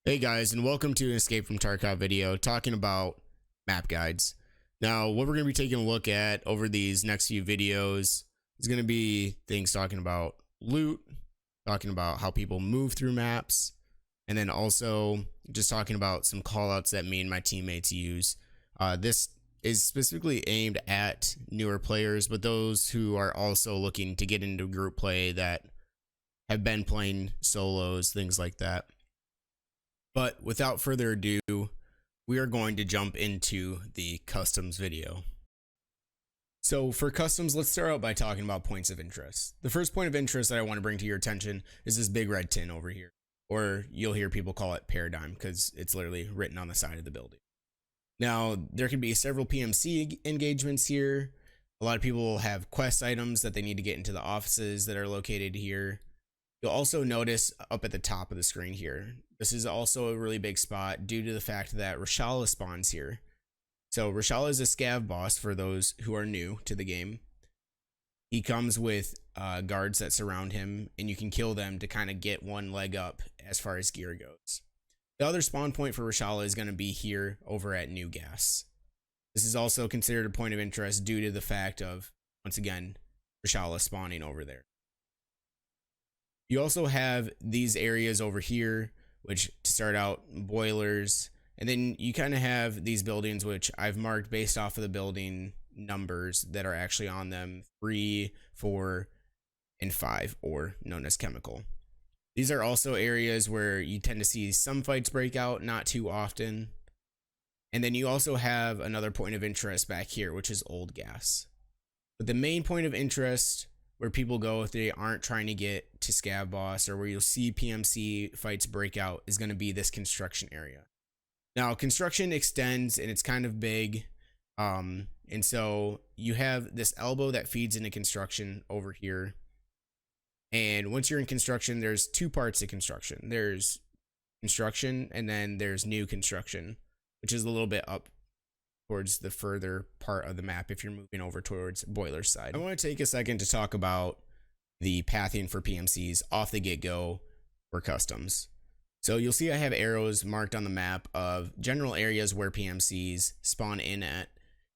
Hey guys, and welcome to an Escape from Tarkov video talking about map guides. Now, what we're going to be taking a look at over these next few videos is going to be things talking about loot, talking about how people move through maps, and then also just talking about some callouts that me and my teammates use. This is specifically aimed at newer players, but those who are also looking to get into group play that have been playing solos, things like that. But without further ado, we are going to jump into the customs video. So for customs, let's start out by talking about points of interest. The first point of interest that I want to bring to your attention is this big red tin over here, or you'll hear people call it Paradigm because it's literally written on the side of the building. Now, there can be several PMC engagements here. A lot of people have quest items that they need to get into the offices that are located here. You'll also notice up at the top of the screen here, this is also a really big spot due to the fact that Reshala spawns here. So Reshala is a scav boss for those who are new to the game. He comes with guards that surround him, and you can kill them to kind of get one leg up as far as gear goes. The other spawn point for Reshala is going to be here over at New Gas. This is also considered a point of interest due to the fact of, once again, Reshala spawning over there. You also have these areas over here, which to start out, boilers, and then you kind of have these buildings, which I've marked based off of the building numbers that are actually on them, 3, 4, and 5, or known as chemical. These are also areas where you tend to see some fights break out, not too often. And then you also have another point of interest back here, which is old gas. But the main point of interest where people go if they aren't trying to get to scav boss, or where you'll see PMC fights break out, is going to be this construction area. Now, construction extends and it's kind of big, and so you have this elbow that feeds into construction over here. And once you're in construction, there's two parts to construction. There's construction, and then there's new construction, which is a little bit up towards the further part of the map if you're moving over towards boiler side. I want to take a second to talk about the pathing for PMCs off the get-go for customs. So you'll see I have arrows marked on the map of general areas where PMCs spawn in at.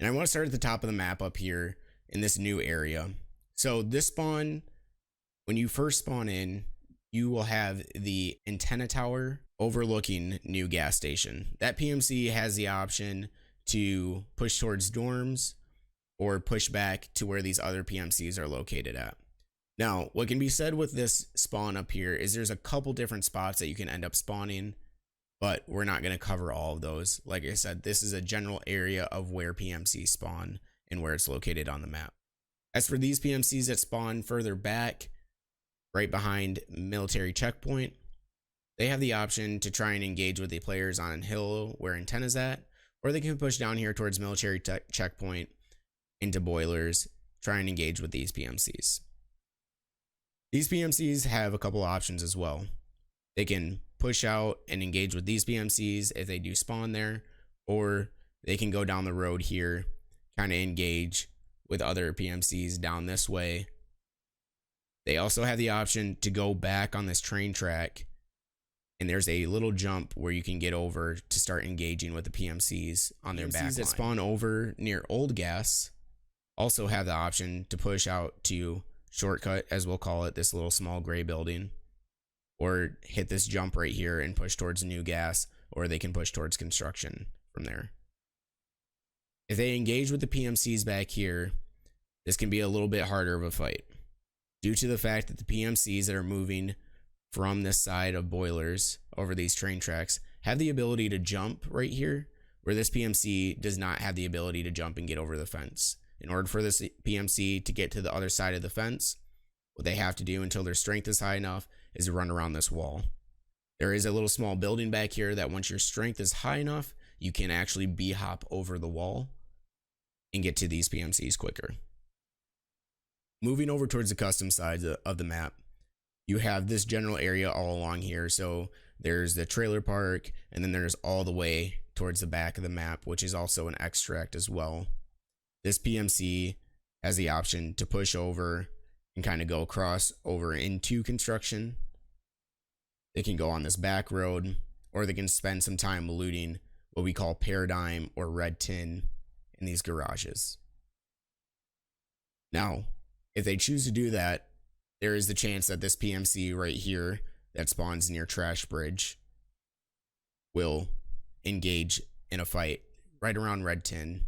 And I want to start at the top of the map up here in this new area. So this spawn, when you first spawn in, you will have the antenna tower overlooking New Gas Station. That PMC has the option to push towards dorms or push back to where these other PMCs are located at. Now, what can be said with this spawn up here is there's a couple different spots that you can end up spawning, but we're not going to cover all of those. Like I said, this is a general area of where PMCs spawn and where it's located on the map. As for these PMCs that spawn further back, right behind military checkpoint, they have the option to try and engage with the players on a hill where antenna's at, or they can push down here towards military checkpoint into boilers, try and engage with these PMCs. These PMCs have a couple options as well. They can push out and engage with these PMCs if they do spawn there, or they can go down the road here, kind of engage with other PMCs down this way. They also have the option to go back on this train track, and there's a little jump where you can get over to start engaging with the PMCs on their back line. That spawn over near old gas also have the option to push out to shortcut, as we'll call it, this little small gray building, or hit this jump right here and push towards new gas, or they can push towards construction from there. If they engage with the PMCs back here, this can be a little bit harder of a fight due to the fact that the PMCs that are moving from this side of boilers over these train tracks have the ability to jump right here, where this PMC does not have the ability to jump and get over the fence. In order for this PMC to get to the other side of the fence, what they have to do until their strength is high enough is to run around this wall. There is a little small building back here that once your strength is high enough, you can actually B-hop over the wall and get to these PMCs quicker. Moving over towards the custom side of the map, you have this general area all along here. So there's the trailer park, and then there's all the way towards the back of the map, which is also an extract as well. This PMC has the option to push over and kind of go across over into construction. They can go on this back road, or they can spend some time looting what we call paradigm or red tin in these garages. Now, if they choose to do that, there is the chance that this PMC right here that spawns near Trash Bridge will engage in a fight right around red tin.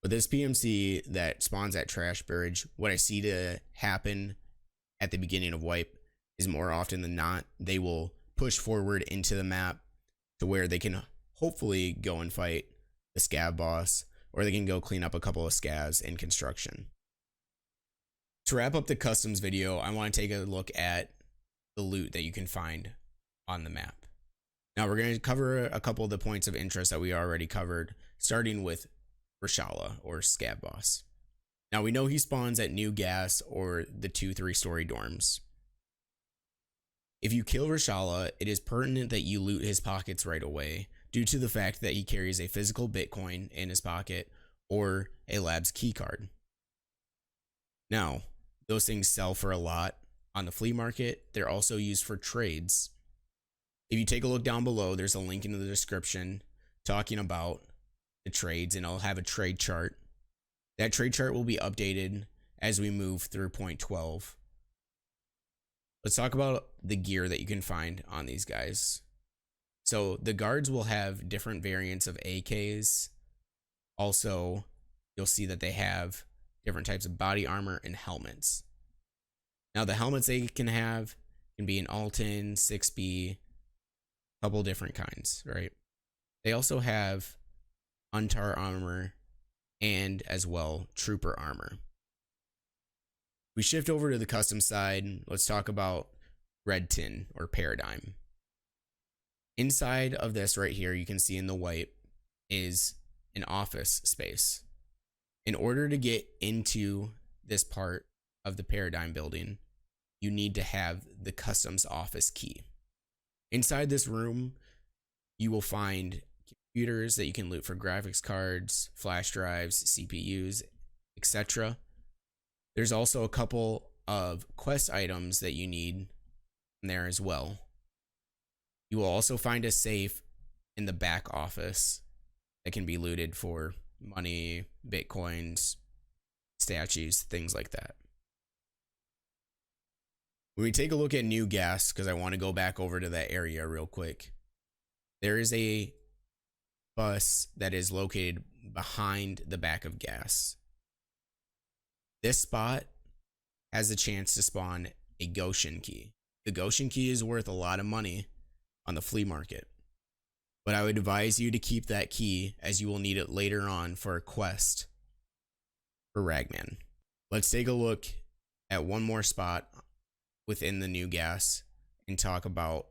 But this PMC that spawns at Trash Bridge, what I see to happen at the beginning of wipe is more often than not, they will push forward into the map to where they can hopefully go and fight the scav boss, or they can go clean up a couple of scavs in construction. To wrap up the customs video, I want to take a look at the loot that you can find on the map. Now we're going to cover a couple of the points of interest that we already covered, starting with Reshala or Scav Boss. Now we know he spawns at New Gas or the 2-3 story dorms. If you kill Reshala, it is pertinent that you loot his pockets right away due to the fact that he carries a physical Bitcoin in his pocket or a lab's keycard. Now, those things sell for a lot on the flea market. They're also used for trades. If you take a look down below, there's a link in the description talking about the trades, and I'll have a trade chart. That trade chart will be updated as we move through point 12. Let's talk about the gear that you can find on these guys. So the guards will have different variants of AKs. Also, you'll see that they have different types of body armor and helmets. Now the helmets they can have can be an Alton, 6B, a couple different kinds, right? They also have Untar armor and as well trooper armor. We shift over to the custom side. Let's talk about red tin or paradigm. Inside of this right here, you can see in the white is an office space. In order to get into this part of the paradigm building, you need to have the customs office key. Inside this room, you will find computers that you can loot for graphics cards, flash drives, CPUs, etc. There's also a couple of quest items that you need in there as well. You will also find a safe in the back office that can be looted for money, bitcoins, statues, things like that. When we take a look at New Gas, because I want to go back over to that area real quick, there is a bus that is located behind the back of Gas. This spot has a chance to spawn a Goshen key. The Goshen key is worth a lot of money on the flea market, but I would advise you to keep that key as you will need it later on for a quest for Ragman. Let's take a look at one more spot within the New Gas and talk about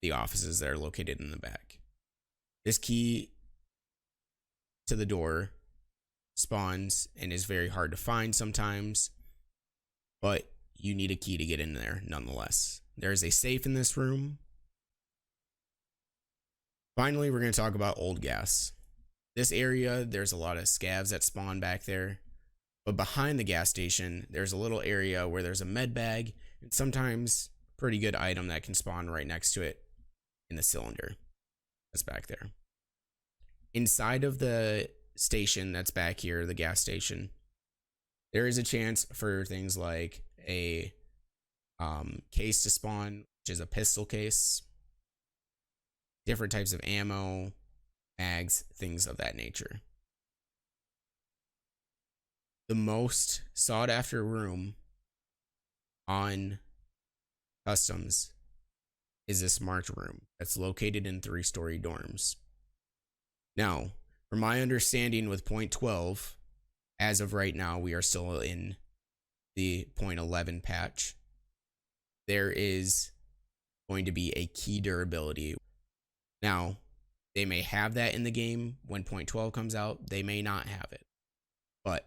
the offices that are located in the back. This key to the door spawns and is very hard to find sometimes, but you need a key to get in there nonetheless. There is a safe in this room. Finally, we're going to talk about Old Gas. This area, there's a lot of scavs that spawn back there, but behind the gas station, there's a little area where there's a med bag and sometimes a pretty good item that can spawn right next to it in the cylinder that's back there. Inside of the station that's back here, the gas station, there is a chance for things like a case to spawn, which is a pistol case, different types of ammo, mags, things of that nature. The most sought after room on customs is this March room that's located in 3-story dorms. Now, from my understanding with point 12, as of right now, we are still in the point 11 patch. There is going to be a key durability. Now, they may have that in the game when point 12 comes out. They may not have it. But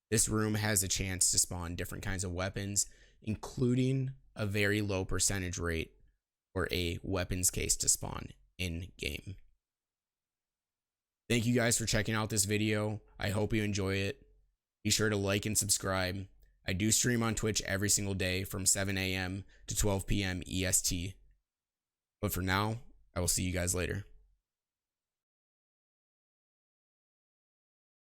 this room has a chance to spawn different kinds of weapons, including a very low percentage rate for a weapons case to spawn in game. Thank you guys for checking out this video. I hope you enjoy it. Be sure to like and subscribe. I do stream on Twitch every single day from 7 a.m. to 12 p.m. EST. But for now, I will see you guys later.